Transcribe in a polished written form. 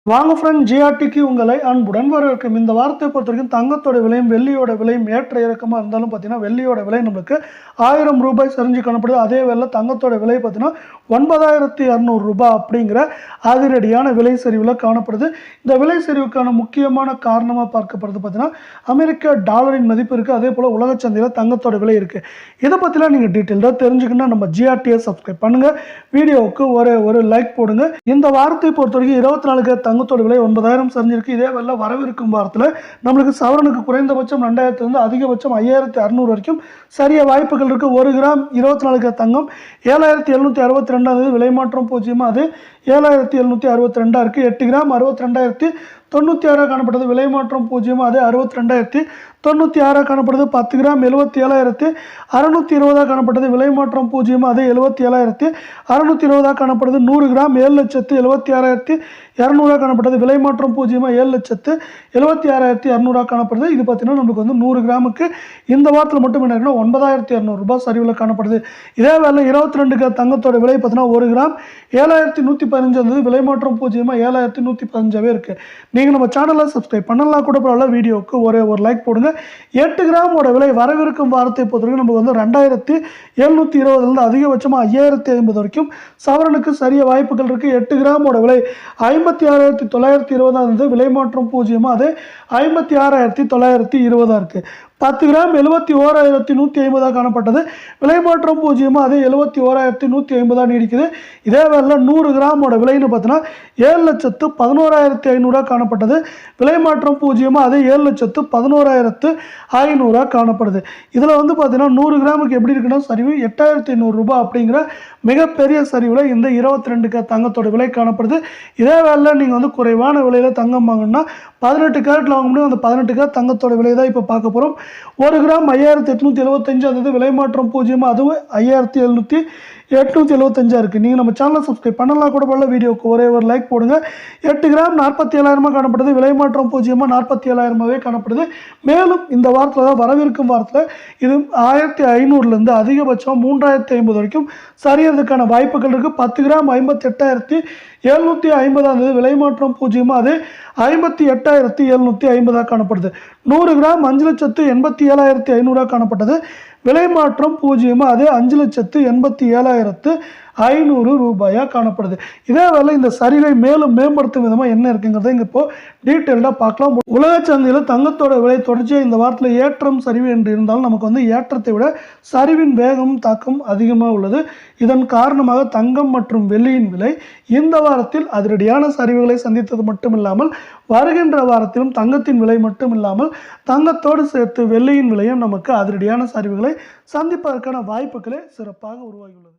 வாங்க ஃப்ரெண்ட், ஜிஆர்டிக்கு உங்களை அன்புடன் வரவேற்கும். இந்த வாரத்தை பொறுத்த வரைக்கும் தங்கத்தோட விலையும் வெள்ளியோட விலையும் ஏற்ற இறக்கமாக இருந்தாலும் பார்த்தீங்கன்னா வெள்ளியோட விலை நம்மளுக்கு 1000 ரூபாய் சரிஞ்சு காணப்படுது. அதே வேளை தங்கத்தோட விலை பார்த்தீங்கன்னா 9200 ரூபாய் அப்படிங்கிற அதிரடியான விலை சரிவில் காணப்படுது. இந்த விலை சரிவுக்கான முக்கியமான காரணமாக பார்க்கப்படுது பார்த்தீங்கன்னா அமெரிக்க டாலரின் மதிப்பு இருக்குது. அதே போல் உலக சந்தையில் தங்கத்தோட விலை இருக்குது. இதை பற்றிலாம் நீங்கள் டீட்டெயில்டாக தெரிஞ்சுக்கணும்னா நம்ம ஜிஆர்டியை சப்ஸ்கிரைப் பண்ணுங்கள், வீடியோவுக்கு ஒரு லைக் போடுங்க. இந்த வாரத்தை பொறுத்த வரைக்கும் 24 தங்கத்தோட விலை 9000 சரிஞ்சிருக்கு. இதே வேலை வரவிருக்கும் வாரத்தில் நம்மளுக்கு சவரனுக்கு குறைந்தபட்சம் 2000 அதிகபட்சம் 5600 வரைக்கும் சரிய வாய்ப்புகள் இருக்குது. 1 கிராம் 24 தங்கம் 7762 விலை மாற்றம் 0, அது 7762 இருக்குது. 8 கிராம் 62096 காணப்பட்டது, விலை மாற்றம் 0, அது 62096 காணப்படுது. 10 கிராம் 77620 காணப்பட்டது, விலை மாற்றம் 0, அது 77620 காணப்படுது. 100 கிராம் 7,76,200 காணப்பட்டது, விலை மாற்றம் 0, 7,76,200 காணப்படுது. இது பார்த்தீங்கன்னா நமக்கு 100 கிராமுக்கு இந்த வாரத்தில் மட்டும் என்ன இருக்குன்னா 9200 ரூபாய் சரிவில் காணப்படுது. இதே வேலை 22 தங்கத்தோட விலை பார்த்தீங்கன்னா 1 கிராம் 7115 விலை மாற்றம் 0, 7115 இருக்குது. நீங்கள் நம்ம சேனலை சப்ஸ்கிரைப் பண்ணலாம் கூட பரவாயில்ல, வீடியோவுக்கு ஒரு லைக் போடுங்க. 8 கிராமோட விலை வரவிருக்கும் வாரத்தை பொறுத்தவரைக்கும் நமக்கு 2720 அதிகபட்சமாக 5050 வரைக்கும் சவரனுக்கு சரிய வாய்ப்புகள் இருக்குது. 8 கிராமோட விலை 56,920 விலை மாற்றம் 0, அது 56,920 இருக்குது. 10 கிராம் 71,150 காணப்பட்டது, விலை மாற்றம் 0, அது 71,150 நீடிக்குது. இதே வேலை 100 கிராமோட விலைன்னு பார்த்தீங்கன்னா 7,11,500 காணப்பட்டது, விலை மாற்றம் 0, அது 7,11,500 காணப்படுது. இதில் பார்த்தீங்கன்னா 100 கிராமுக்கு எப்படி இருக்குன்னா சரிவு 8500 ரூபாய் அப்படிங்கிற மிகப்பெரிய சரிவில் இந்த 22 தங்கத்தோட விலை காணப்படுது. இதே வேலை நீங்கள் குறைவான விலையில் தங்கம் வாங்கணும்னா 18 கேரட்டில் வாங்க முடியும். அந்த 18 கேரட் தங்கத்தோட விலை தான் இப்போ பார்க்க போகிறோம். 1 கிராம் 5875 அது விலை மாற்றம் 0, அதுவும் 5775 இருக்குது. நீங்கள் நம்ம சேனலை சப்ஸ்கிரைப் பண்ணலாம் கூட போல, வீடியோவுக்கு ஒரு லைக் போடுங்க. 8 கிராம் 47,000 காணப்படுது, விலை மாற்றம் 0, 47,000 காணப்படுது. மேலும் இந்த வாரத்தில் தான் வரவிருக்கும் வாரத்தில் இது 1500 அதிகபட்சம் 3050 வரைக்கும் சரியறதுக்கான வாய்ப்புகள் இருக்குது. 10 கிராம் 58,750 விலை மாற்றம் 0, அது 58,750 காணப்படுது. 100 கிராம் 5,87,500 காணப்பட்டது, விலை மாற்றம் 0, அது 5,87,500 ரூபாயாக காணப்படுது. இதே வேலை இந்த சரிவை மேலும் மேம்படுத்தும் விதமாக என்ன இருக்குங்கிறத இங்கே இப்போ டீட்டெயில்டாக பார்க்கலாம். உலக சந்தையில் தங்கத்தோட விலை தொடர்ச்சியாக இந்த வாரத்தில் ஏற்றம் சரிவு என்று இருந்தாலும் நமக்கு ஏற்றத்தை விட சரிவின் வேகம் தாக்கம் அதிகமாக உள்ளது. இதன் காரணமாக தங்கம் மற்றும் வெள்ளியின் விலை இந்த வாரத்தில் அதிரடியான சரிவுகளை சந்தித்தது மட்டும் இல்லாமல் வருகின்ற வாரத்திலும் தங்கத்தின் விலை மட்டும் இல்லாமல் தங்கத்தோடு சேர்த்து வெள்ளியின் விலையும் நமக்கு அதிரடியான சரிவுகளை சந்திப்பதற்கான வாய்ப்புகளே சிறப்பாக உருவாகியுள்ளது.